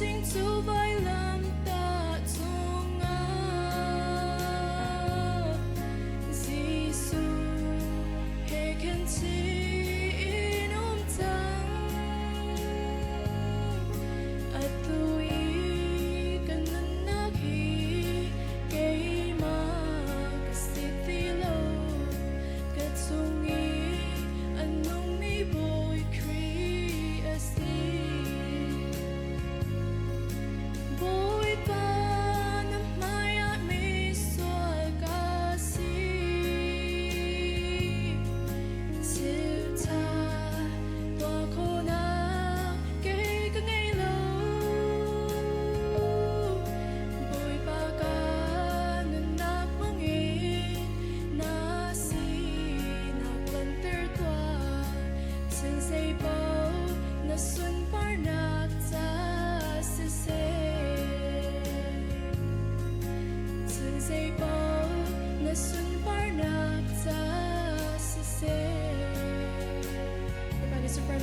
chính chú vai làm ta chung ngã Giêsu hệ khen chi nôm trắng à tôi cần nâng nắc hi cây mà cái sĩ ti lâu cái chung ý anh nông mi bồi kri a si bồi ba năm mai at mi xoa ca si chiều ta tòa khô na cây cái ngày lâu bồi ba ca nên nạc mong in na si nạc lần ter tòa chân dây bao na xuân par nạc ta se se chân dây bao na xuân par nạc ta se se. Everybody super